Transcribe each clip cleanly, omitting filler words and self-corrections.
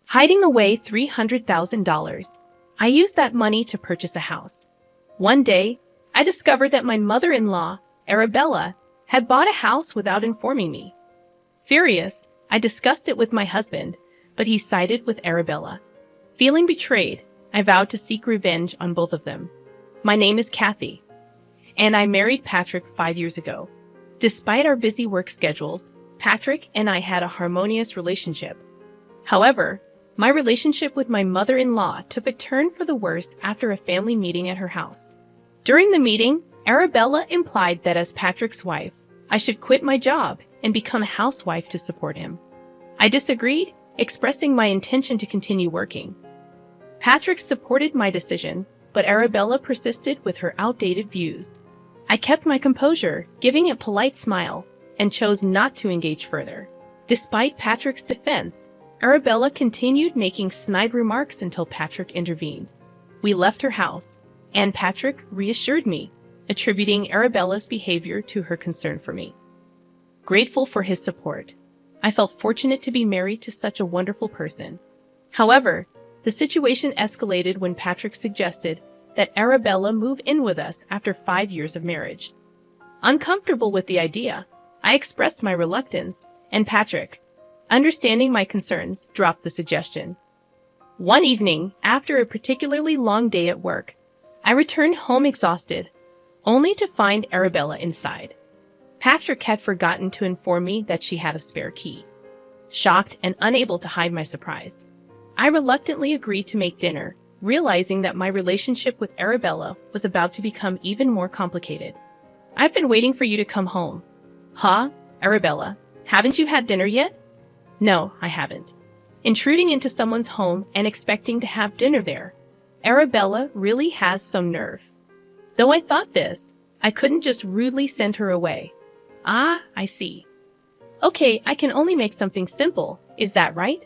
hiding away $300,000. I used that money to purchase a house. One day, I discovered that my mother-in-law, Arabella, had bought a house without informing me. Furious, I discussed it with my husband, but he sided with Arabella. Feeling betrayed, I vowed to seek revenge on both of them. My name is Kathy, and I married Patrick 5 years ago. Despite our busy work schedules, Patrick and I had a harmonious relationship. However, my relationship with my mother-in-law took a turn for the worse after a family meeting at her house. During the meeting, Arabella implied that as Patrick's wife, I should quit my job and become a housewife to support him. I disagreed, expressing my intention to continue working. Patrick supported my decision, but Arabella persisted with her outdated views. I kept my composure, giving a polite smile, and chose not to engage further. Despite Patrick's defense, Arabella continued making snide remarks until Patrick intervened. We left her house, and Patrick reassured me, attributing Arabella's behavior to her concern for me. Grateful for his support, I felt fortunate to be married to such a wonderful person. However, the situation escalated when Patrick suggested that Arabella move in with us after 5 years of marriage. Uncomfortable with the idea, I expressed my reluctance, and Patrick, understanding my concerns, dropped the suggestion. One evening, after a particularly long day at work, I returned home exhausted, only to find Arabella inside. Patrick had forgotten to inform me that she had a spare key. Shocked and unable to hide my surprise, I reluctantly agreed to make dinner, realizing that my relationship with Arabella was about to become even more complicated. "I've been waiting for you to come home." "Huh, Arabella, haven't you had dinner yet?" "No, I haven't." Intruding into someone's home and expecting to have dinner there. Arabella really has some nerve. Though I thought this, I couldn't just rudely send her away. "Ah, I see. Okay, I can only make something simple, is that right?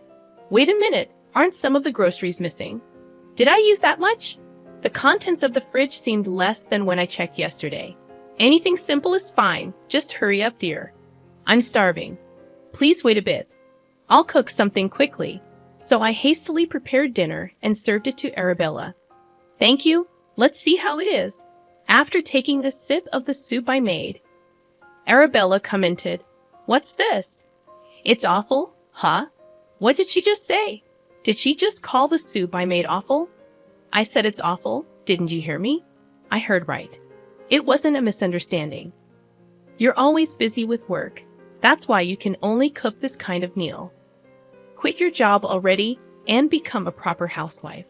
Wait a minute, aren't some of the groceries missing? Did I use that much?" The contents of the fridge seemed less than when I checked yesterday. "Anything simple is fine, just hurry up, dear. I'm starving. Please wait a bit. I'll cook something quickly." So I hastily prepared dinner and served it to Arabella. "Thank you, let's see how it is." After taking a sip of the soup I made, Arabella commented, "What's this?" "It's awful." "Huh? What did she just say? Did she just call the soup I made awful?" "I said it's awful, didn't you hear me?" "I heard right. It wasn't a misunderstanding. You're always busy with work. That's why you can only cook this kind of meal. Quit your job already and become a proper housewife."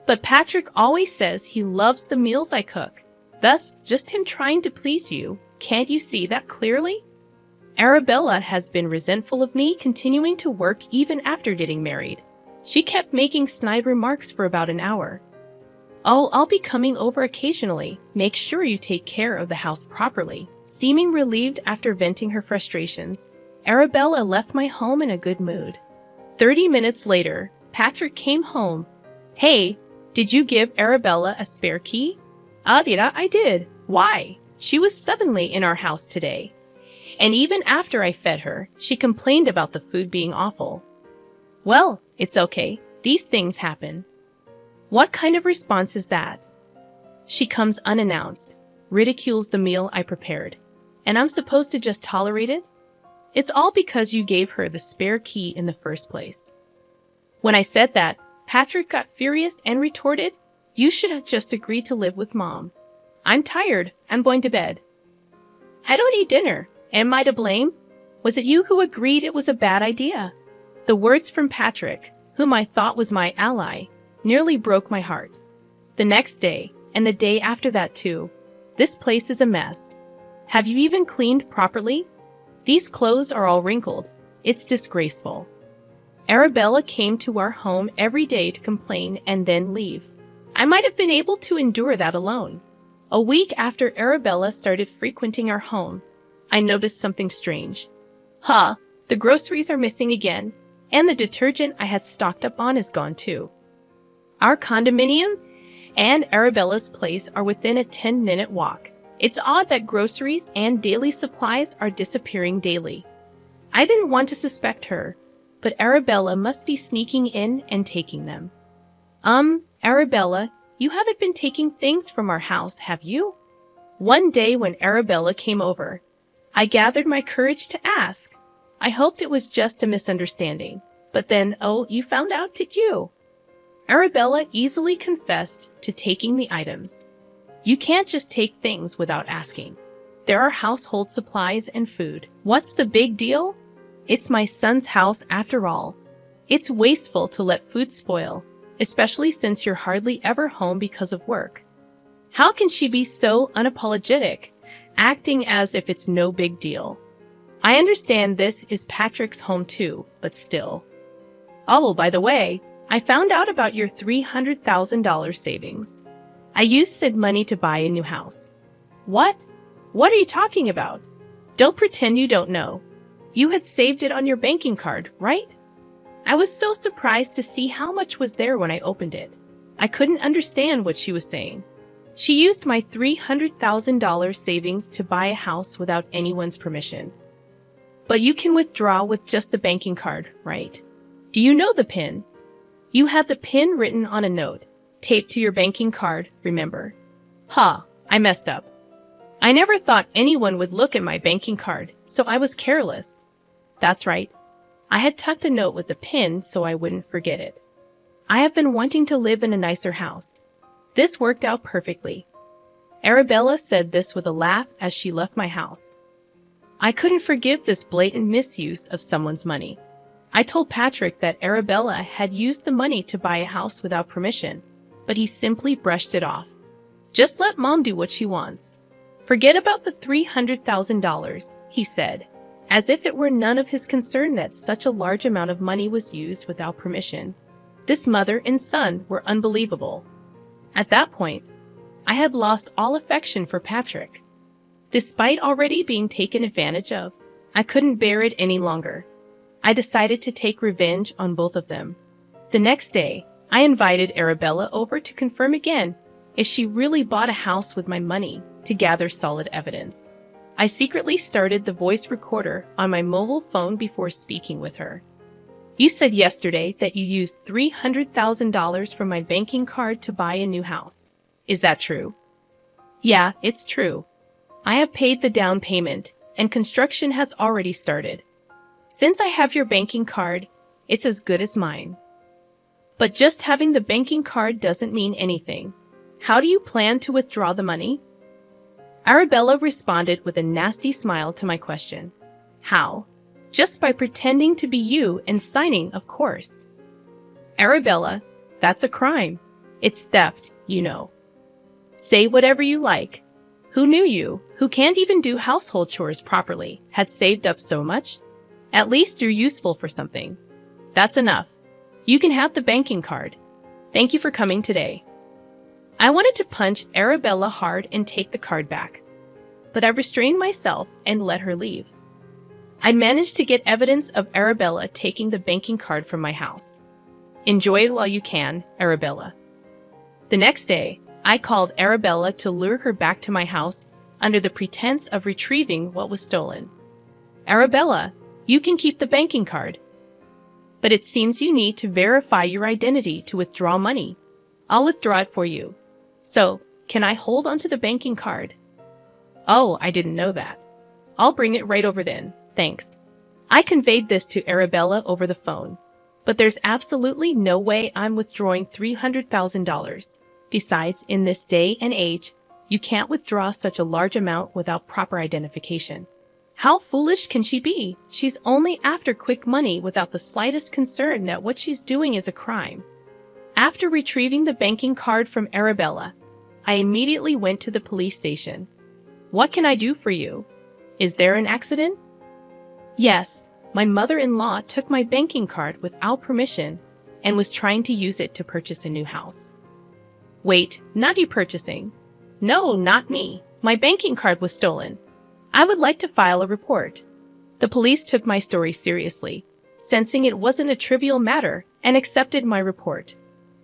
"But Patrick always says he loves the meals I cook. Thus, just him trying to please you. Can't you see that clearly?" Arabella has been resentful of me continuing to work even after getting married. She kept making snide remarks for about an hour. "Oh, I'll be coming over occasionally. Make sure you take care of the house properly." Seeming relieved after venting her frustrations, Arabella left my home in a good mood. 30 minutes later, Patrick came home. "Hey, did you give Arabella a spare key?" "Yeah, I did. Why? She was suddenly in our house today. And even after I fed her, she complained about the food being awful." "Well, it's okay. These things happen." What kind of response is that? She comes unannounced, ridicules the meal I prepared, and I'm supposed to just tolerate it? It's all because you gave her the spare key in the first place. When I said that, Patrick got furious and retorted, "You should have just agreed to live with Mom. I'm tired. I'm going to bed." "I don't eat dinner. Am I to blame? Was it you who agreed it was a bad idea?" The words from Patrick, whom I thought was my ally, nearly broke my heart. The next day, and the day after that too, this place is a mess. Have you even cleaned properly? These clothes are all wrinkled. It's disgraceful. Arabella came to our home every day to complain and then leave. I might have been able to endure that alone. A week after Arabella started frequenting our home, I noticed something strange. "Huh, the groceries are missing again, and the detergent I had stocked up on is gone too." Our condominium and Arabella's place are within a 10-minute walk. It's odd that groceries and daily supplies are disappearing daily. I didn't want to suspect her, but Arabella must be sneaking in and taking them. Arabella, you haven't been taking things from our house, have you? One day when Arabella came over, I gathered my courage to ask. I hoped it was just a misunderstanding, but then, oh, you found out, did you? Arabella easily confessed to taking the items. You can't just take things without asking. There are household supplies and food. What's the big deal? It's my son's house after all. It's wasteful to let food spoil, especially since you're hardly ever home because of work. How can she be so unapologetic, acting as if it's no big deal? I understand this is Patrick's home too, but still. Oh, by the way, I found out about your $300,000 savings. I used said money to buy a new house. What? What are you talking about? Don't pretend you don't know. You had saved it on your banking card, right? I was so surprised to see how much was there when I opened it. I couldn't understand what she was saying. She used my $300,000 savings to buy a house without anyone's permission. But you can withdraw with just the banking card, right? Do you know the PIN? You had the PIN written on a note, taped to your banking card, remember? I messed up. I never thought anyone would look at my banking card, so I was careless. That's right. I had tucked a note with the PIN so I wouldn't forget it. I have been wanting to live in a nicer house. This worked out perfectly. Arabella said this with a laugh as she left my house. I couldn't forgive this blatant misuse of someone's money. I told Patrick that Arabella had used the money to buy a house without permission, but he simply brushed it off. Just let Mom do what she wants. Forget about the $300,000, he said, as if it were none of his concern that such a large amount of money was used without permission. This mother and son were unbelievable. At that point, I had lost all affection for Patrick. Despite already being taken advantage of, I couldn't bear it any longer. I decided to take revenge on both of them. The next day, I invited Arabella over to confirm again if she really bought a house with my money to gather solid evidence. I secretly started the voice recorder on my mobile phone before speaking with her. You said yesterday that you used $300,000 from my banking card to buy a new house. Is that true? Yeah, it's true. I have paid the down payment, and construction has already started. Since I have your banking card, it's as good as mine. But just having the banking card doesn't mean anything. How do you plan to withdraw the money? Arabella responded with a nasty smile to my question. How? Just by pretending to be you and signing, of course. Arabella, that's a crime. It's theft, you know. Say whatever you like. Who knew you, who can't even do household chores properly, had saved up so much? At least you're useful for something. That's enough. You can have the banking card. Thank you for coming today. I wanted to punch Arabella hard and take the card back, but I restrained myself and let her leave. I managed to get evidence of Arabella taking the banking card from my house. Enjoy it while you can, Arabella. The next day, I called Arabella to lure her back to my house under the pretense of retrieving what was stolen. Arabella, you can keep the banking card. But it seems you need to verify your identity to withdraw money. I'll withdraw it for you. So, can I hold onto the banking card? Oh, I didn't know that. I'll bring it right over then, thanks. I conveyed this to Arabella over the phone, but there's absolutely no way I'm withdrawing $300,000. Besides, in this day and age, you can't withdraw such a large amount without proper identification. How foolish can she be? She's only after quick money without the slightest concern that what she's doing is a crime. After retrieving the banking card from Arabella, I immediately went to the police station. What can I do for you? Is there an accident? Yes, my mother-in-law took my banking card without permission and was trying to use it to purchase a new house. Wait, not you purchasing? No, not me. My banking card was stolen. I would like to file a report. The police took my story seriously, sensing it wasn't a trivial matter, and accepted my report.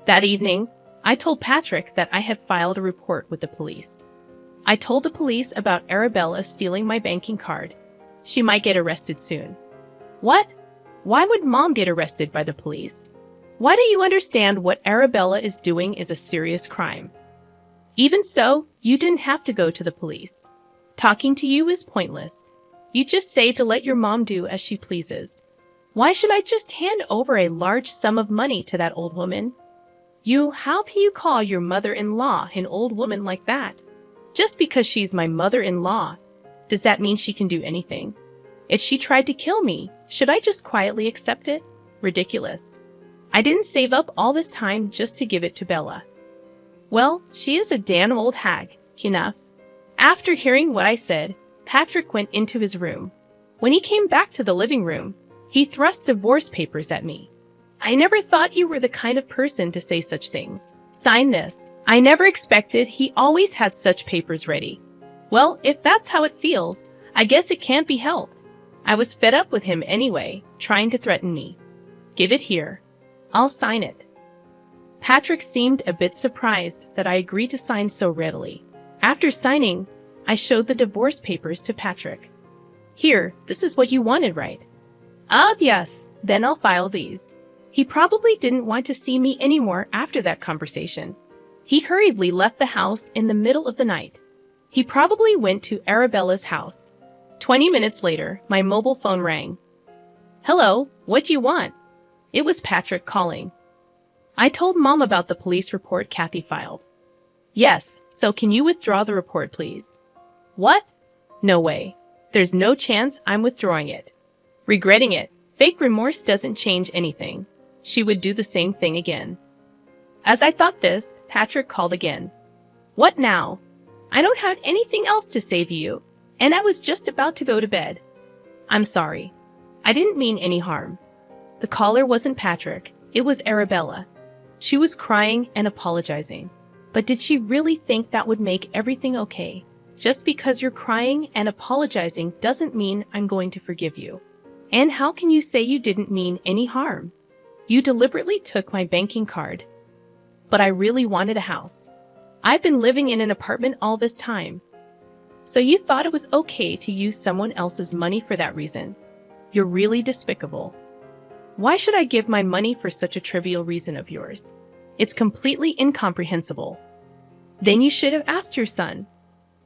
That evening, I told Patrick that I had filed a report with the police. I told the police about Arabella stealing my banking card. She might get arrested soon. What? Why would Mom get arrested by the police? Why do you understand what Arabella is doing is a serious crime? Even so, you didn't have to go to the police. Talking to you is pointless. You just say to let your mom do as she pleases. Why should I just hand over a large sum of money to that old woman? How can you call your mother-in-law an old woman like that? Just because she's my mother-in-law, does that mean she can do anything? If she tried to kill me, should I just quietly accept it? Ridiculous. I didn't save up all this time just to give it to Bella. Well, she is a damn old hag. Enough. After hearing what I said, Patrick went into his room. When he came back to the living room, he thrust divorce papers at me. I never thought you were the kind of person to say such things. Sign this. I never expected he always had such papers ready. Well, if that's how it feels, I guess it can't be helped. I was fed up with him anyway, trying to threaten me. Give it here. I'll sign it. Patrick seemed a bit surprised that I agreed to sign so readily. After signing, I showed the divorce papers to Patrick. Here, this is what you wanted, right? Yes, then I'll file these. He probably didn't want to see me anymore after that conversation. He hurriedly left the house in the middle of the night. He probably went to Arabella's house. 20 minutes later, my mobile phone rang. Hello, what do you want? It was Patrick calling. I told Mom about the police report Kathy filed. Yes, so can you withdraw the report, please? What? No way. There's no chance I'm withdrawing it. Regretting it, fake remorse doesn't change anything. She would do the same thing again. As I thought this, Patrick called again. What now? I don't have anything else to say to you, and I was just about to go to bed. I'm sorry. I didn't mean any harm. The caller wasn't Patrick, it was Arabella. She was crying and apologizing. But did she really think that would make everything okay? Just because you're crying and apologizing doesn't mean I'm going to forgive you. And how can you say you didn't mean any harm? You deliberately took my banking card. But I really wanted a house. I've been living in an apartment all this time. So you thought it was okay to use someone else's money for that reason? You're really despicable. Why should I give my money for such a trivial reason of yours? It's completely incomprehensible. Then you should have asked your son.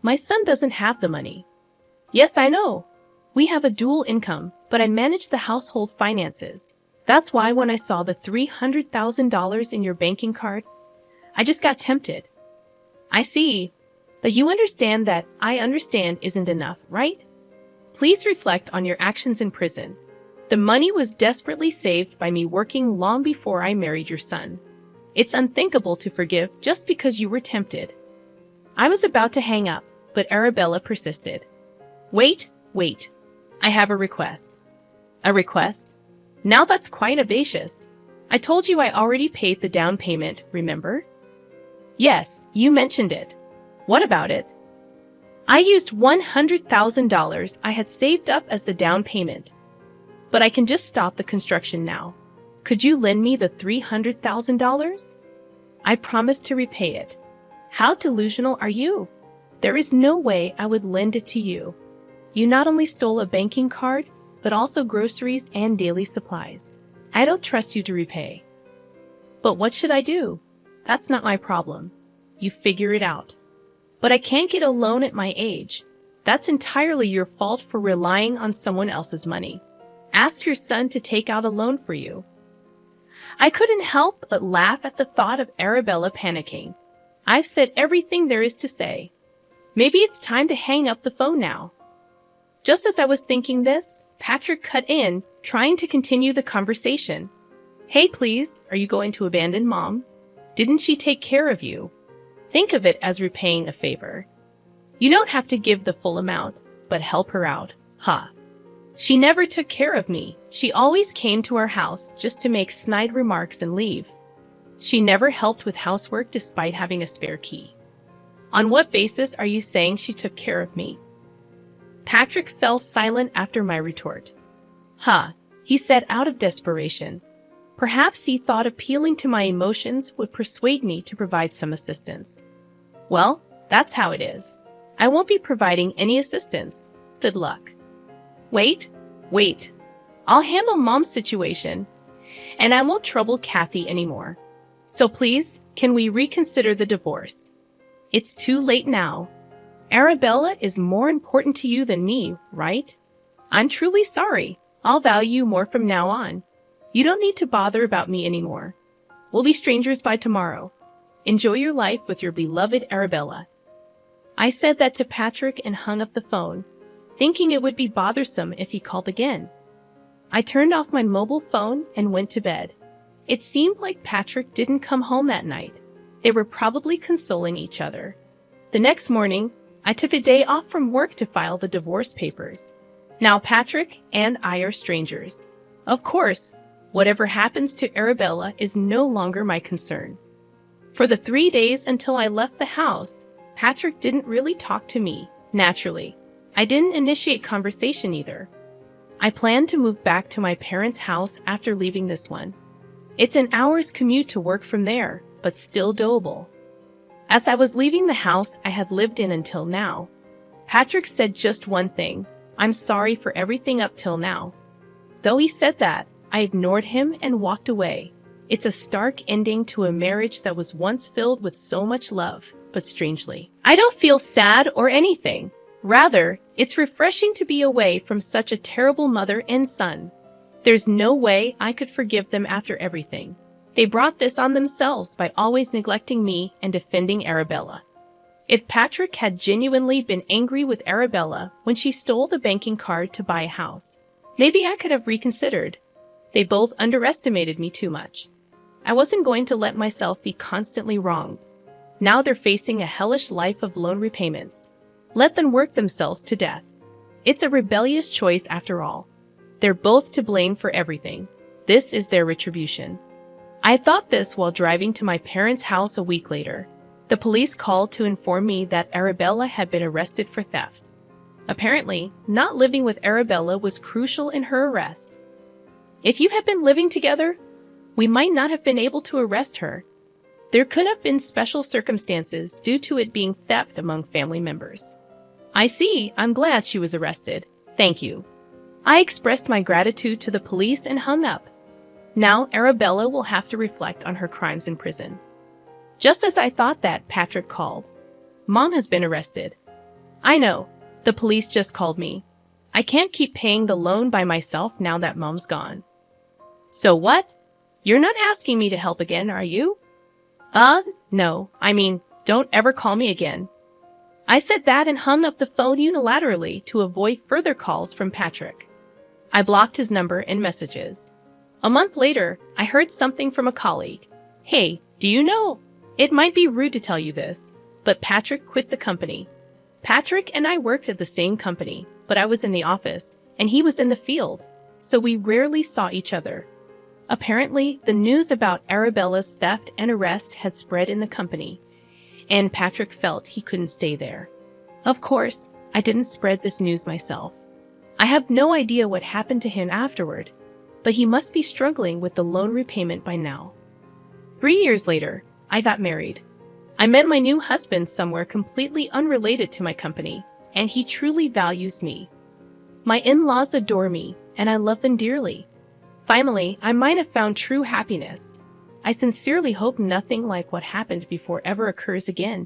My son doesn't have the money. Yes, I know. We have a dual income, but I manage the household finances. That's why when I saw the $300,000 in your banking card, I just got tempted. I see. But you understand that I understand isn't enough, right? Please reflect on your actions in prison. The money was desperately saved by me working long before I married your son. It's unthinkable to forgive just because you were tempted. I was about to hang up, but Arabella persisted. Wait. I have a request. A request? Now that's quite audacious. I told you I already paid the down payment, remember? Yes, you mentioned it. What about it? I used $100,000 I had saved up as the down payment. But I can just stop the construction now. Could you lend me the $300,000? I promise to repay it. How delusional are you? There is no way I would lend it to you. You not only stole a banking card, but also groceries and daily supplies. I don't trust you to repay. But what should I do? That's not my problem. You figure it out. But I can't get a loan at my age. That's entirely your fault for relying on someone else's money. Ask your son to take out a loan for you. I couldn't help but laugh at the thought of Arabella panicking. I've said everything there is to say. Maybe it's time to hang up the phone now. Just as I was thinking this, Patrick cut in, trying to continue the conversation. Hey, please, are you going to abandon Mom? Didn't she take care of you? Think of it as repaying a favor. You don't have to give the full amount, but help her out. Ha! She never took care of me. She always came to our house just to make snide remarks and leave. She never helped with housework despite having a spare key. On what basis are you saying she took care of me? Patrick fell silent after my retort. He said out of desperation. Perhaps he thought appealing to my emotions would persuade me to provide some assistance. Well, that's how it is. I won't be providing any assistance. Good luck. Wait. I'll handle Mom's situation, and I won't trouble Kathy anymore. So please, can we reconsider the divorce? It's too late now. Arabella is more important to you than me, right? I'm truly sorry. I'll value you more from now on. You don't need to bother about me anymore. We'll be strangers by tomorrow. Enjoy your life with your beloved Arabella. I said that to Patrick and hung up the phone, thinking it would be bothersome if he called again. I turned off my mobile phone and went to bed. It seemed like Patrick didn't come home that night. They were probably consoling each other. The next morning, I took a day off from work to file the divorce papers. Now Patrick and I are strangers. Of course, whatever happens to Arabella is no longer my concern. For the 3 days until I left the house, Patrick didn't really talk to me, naturally. I didn't initiate conversation either. I planned to move back to my parents' house after leaving this one. It's an hour's commute to work from there, but still doable. As I was leaving the house I had lived in until now, Patrick said just one thing: "I'm sorry for everything up till now." Though he said that, I ignored him and walked away. It's a stark ending to a marriage that was once filled with so much love, but strangely, I don't feel sad or anything. Rather, it's refreshing to be away from such a terrible mother and son. There's no way I could forgive them after everything. They brought this on themselves by always neglecting me and defending Arabella. If Patrick had genuinely been angry with Arabella when she stole the banking card to buy a house, maybe I could have reconsidered. They both underestimated me too much. I wasn't going to let myself be constantly wronged. Now they're facing a hellish life of loan repayments. Let them work themselves to death. It's a rebellious choice after all. They're both to blame for everything. This is their retribution. I thought this while driving to my parents' house a week later. The police called to inform me that Arabella had been arrested for theft. Apparently, not living with Arabella was crucial in her arrest. If you had been living together, we might not have been able to arrest her. There could have been special circumstances due to it being theft among family members. I see. I'm glad she was arrested. Thank you. I expressed my gratitude to the police and hung up. Now Arabella will have to reflect on her crimes in prison. Just as I thought that, Patrick called. Mom has been arrested. I know. The police just called me. I can't keep paying the loan by myself now that Mom's gone. So what? You're not asking me to help again, are you? No. I mean, don't ever call me again. I said that and hung up the phone unilaterally to avoid further calls from Patrick. I blocked his number and messages. A month later, I heard something from a colleague. Hey, do you know? It might be rude to tell you this, but Patrick quit the company. Patrick and I worked at the same company, but I was in the office, and he was in the field, so we rarely saw each other. Apparently, the news about Arabella's theft and arrest had spread in the company, and Patrick felt he couldn't stay there. Of course, I didn't spread this news myself. I have no idea what happened to him afterward, but he must be struggling with the loan repayment by now. 3 years later, I got married. I met my new husband somewhere completely unrelated to my company, and he truly values me. My in-laws adore me, and I love them dearly. Finally, I might have found true happiness. I sincerely hope nothing like what happened before ever occurs again.